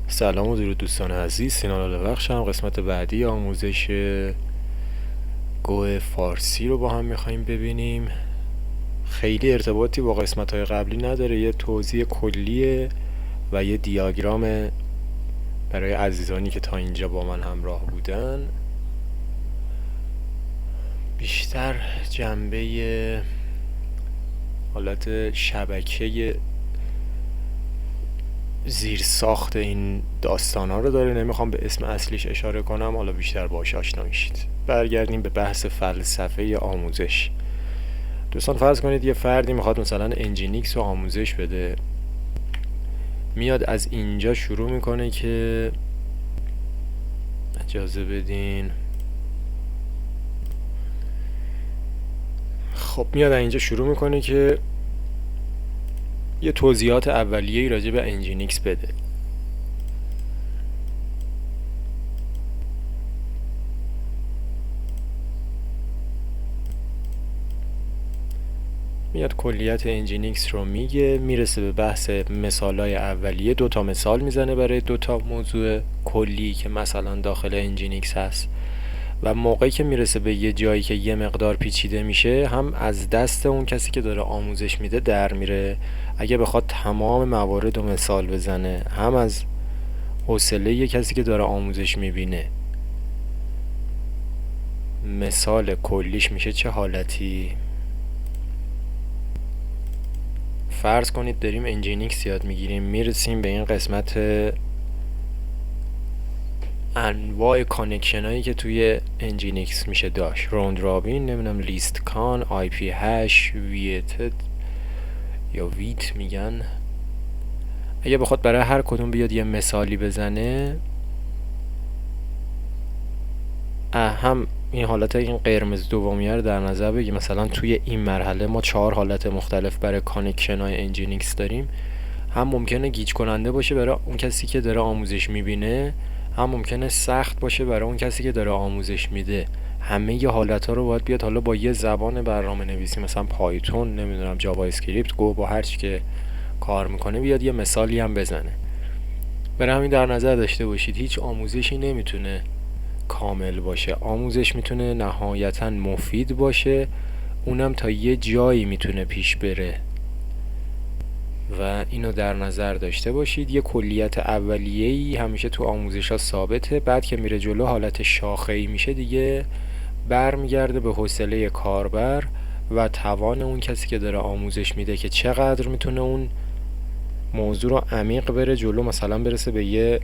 سلام و درود دوستان عزیز، سینان بخشم. قسمت بعدی آموزش گو فارسی رو با هم میخواییم ببینیم. خیلی ارتباطی با قسمت های قبلی نداره، یه توضیح کلیه و یه دیاگرام برای عزیزانی که تا اینجا با من همراه بودن. بیشتر جنبه حالت شبکه زیر ساخت این داستان ها رو داره. نمیخوام به اسم اصلیش اشاره کنم، حالا بیشتر باهاش آشنا میشید. برگردیم به بحث فلسفه آموزش. دوستان فرض کنید یه فردی میخواد مثلا انجینیکس رو آموزش بده، میاد از اینجا شروع میکنه که اجازه بدین، خب میاد از اینجا شروع میکنه که یه توضیحات اولیه‌ای راجع به انجینیکس بده. میاد کلیت انجینیکس رو میگه، میرسه به بحث مثالای اولیه. 2 مثال میزنه برای 2 موضوع کلی که مثلا داخل انجینیکس هست و موقعی که میرسه به یه جایی که یه مقدار پیچیده میشه، هم از دست اون کسی که داره آموزش میده در میره اگه بخواد تمام موارد رو مثال بزنه، هم از حوصله یه کسی که داره آموزش میبینه. مثال کلیش میشه چه حالتی؟ فرض کنید داریم انجینیکس یاد میگیریم، میرسیم به این قسمت انواع کانکشن هایی که توی انجینیکس میشه داشت. راوند رابین، نمیدونم لیست کان، آی پی هش، ویتد یا ویت میگن. اگه بخواد برای هر کدوم بیاد یه مثالی بزنه، هم این حالت این قرمز دومیه رو در نظر بگی. مثلا توی این مرحله ما 4 حالت مختلف برای کانکشن های انجینیکس داریم. هم ممکنه گیج کننده باشه برای اون کسی که داره آموزش میبینه، هم ممکنه سخت باشه برای اون کسی که داره آموزش میده. همه ی حالت ها رو باید بیاد حالا با یه زبان برنامه نویسی، مثلا پایتون، نمیدونم جاوا اسکریپت، گو، با هر چی که کار میکنه بیاد یه مثالی هم بزنه. برای همین در نظر داشته باشید هیچ آموزشی نمیتونه کامل باشه. آموزش میتونه نهایتا مفید باشه، اونم تا یه جایی میتونه پیش بره و اینو در نظر داشته باشید. یه کلیت اولیه‌ای همیشه تو آموزش ها ثابته، بعد که میره جلو حالت شاخه‌ای میشه دیگه، برمیگرده به حوصله کاربر و توان اون کسی که داره آموزش میده که چقدر میتونه اون موضوع رو عمیق بره جلو، مثلا برسه به یه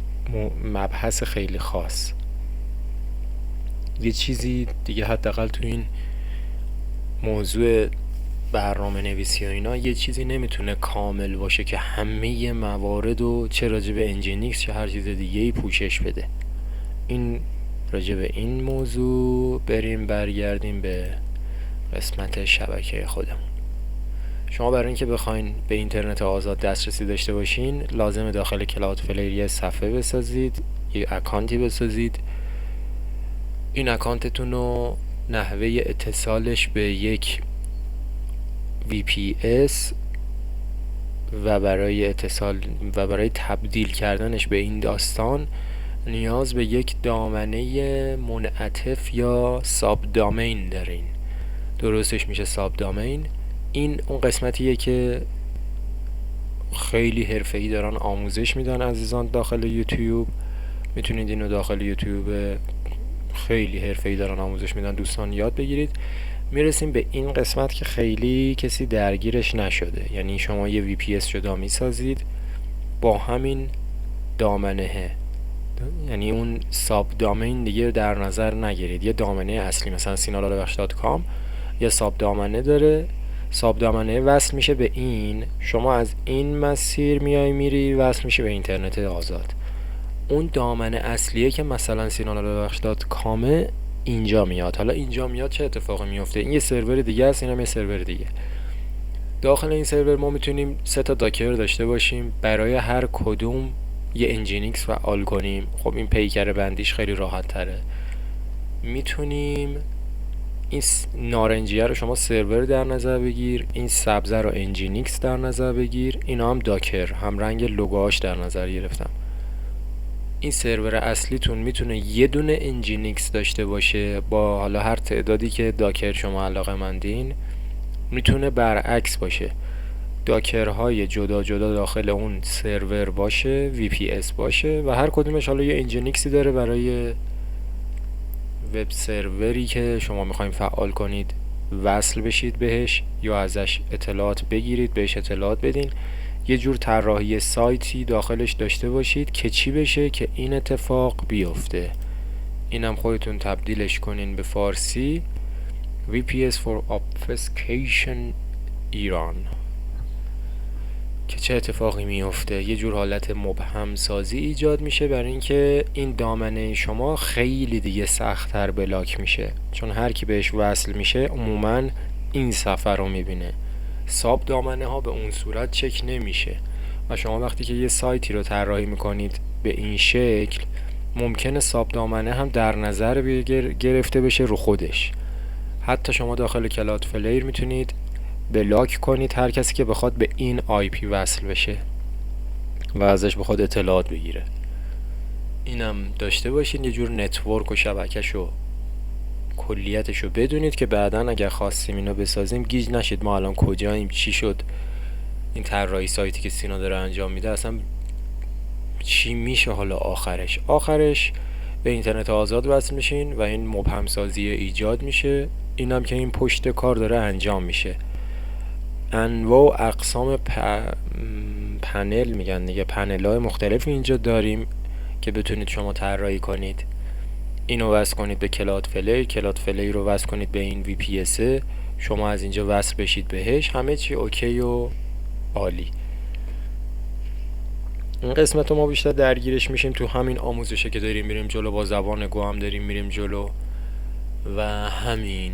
مبحث خیلی خاص. یه چیزی دیگه حداقل تو این موضوع برنامه نویسی و اینا، یه چیزی نمیتونه کامل باشه که همه موارد و چه راجع به انجینیکس چه هر چیز دیگه ای پوشش بده. این راجع به این موضوع. برگردیم به قسمت شبکه خودمون. شما برای اینکه بخواین به اینترنت آزاد دسترسی داشته باشین، لازمه داخل کلاود فلیر یه صفحه بسازید، یه اکانتی بسازید. این اکانتتون رو نحوه اتصالش به یک VPS و برای اتصال و برای تبدیل کردنش به این داستان نیاز به یک دامنه منعطف یا ساب دامین دارین. درستش میشه ساب دامین. این اون قسمتیه که خیلی حرفه‌ای دارن آموزش میدن عزیزان داخل یوتیوب. میتونید اینو داخل یوتیوب خیلی حرفه‌ای دارن آموزش میدن، دوستان یاد بگیرید. میرسیم به این قسمت که خیلی کسی درگیرش نشده، یعنی شما یه VPS جدا میسازید با همین دامنه، یعنی اون ساب دامین دیگه در نظر نگیرید. یه دامنه اصلی مثلا sinalalabakhsh.com یه ساب دامنه داره، ساب دامنه وصل میشه به این، شما از این مسیر میری وصل میشه به اینترنت آزاد. اون دامنه اصلیه که مثلا sinalalabakhsh.com اینجا میاد. حالا اینجا میاد چه اتفاقی میفته؟ این یه سرور دیگه است، اینم یه سرور دیگه. داخل این سرور ما میتونیم 3 داکر داشته باشیم، برای هر کدوم یه انجینیکس فعال کنیم. خب این پیکر بندیش خیلی راحت تره. میتونیم این نارنجیه رو شما سرور در نظر بگیر، این سبزه رو انجینیکس در نظر بگیر، اینا هم داکر، هم رنگ لوگوهاش در نظر گرفتم. این سرور اصلیتون میتونه یه دونه انجینیکس داشته باشه با حالا هر تعدادی که داکر شما علاقه مندین. میتونه برعکس باشه، داکرهای جدا جدا داخل اون سرور باشه، VPS باشه و هر کدومش حالا یه انجینیکسی داره برای وب سروری که شما میخواین فعال کنید وصل بشید بهش یا ازش اطلاعات بگیرید، بهش اطلاعات بدین. یه جور طراحی سایتی داخلش داشته باشید که چی بشه که این اتفاق بیفته. اینم خودتون تبدیلش کنین به فارسی VPS for Obfuscation ایران که چه اتفاقی میفته. یه جور حالت مبهم سازی ایجاد میشه برای اینکه این دامنه شما خیلی دیگه سخت‌تر بلاک میشه، چون هر کی بهش وصل میشه عموما این صفحه رو میبینه. ساب دامنه ها به اون صورت چک نمیشه و شما وقتی که یه سایتی رو طراحی میکنید به این شکل ممکنه ساب دامنه هم در نظر گرفته بشه رو خودش. حتی شما داخل کلادفلیر میتونید بلاک کنید هر کسی که بخواد به این IP وصل بشه و ازش بخواد اطلاعات بگیره. اینم داشته باشین، یه جور نتورک و شبکه‌شو کلیتشو بدونید که بعداً اگر خواستیم اینو بسازیم گیج نشید ما الان کجاییم، چی شد، این طراحی سایتی که سینا داره انجام میده اصلا چی میشه. حالا آخرش به اینترنت آزاد وصل میشین و این مبهم سازی ایجاد میشه. اینم که این پشت کار داره انجام میشه. انواع و اقسام پنل میگن دیگه، پنل‌های مختلفی اینجا داریم که بتونید شما طراحی کنید. اینو وصل کنید به کلادفلیر رو وصل کنید به این VPS، شما از اینجا وصل بشید بهش، همه چی اوکی و عالی. این قسمت رو ما بیشتر درگیرش میشیم تو همین آموزشه که داریم میریم جلو، با زبان گو هم داریم میریم جلو و همین.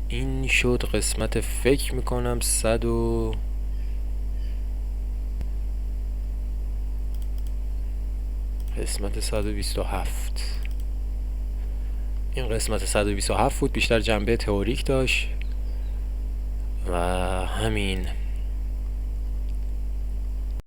این شد قسمت فکر میکنم 127. این قسمت 127 بود، بیشتر جنبه تئوریک داشت و همین.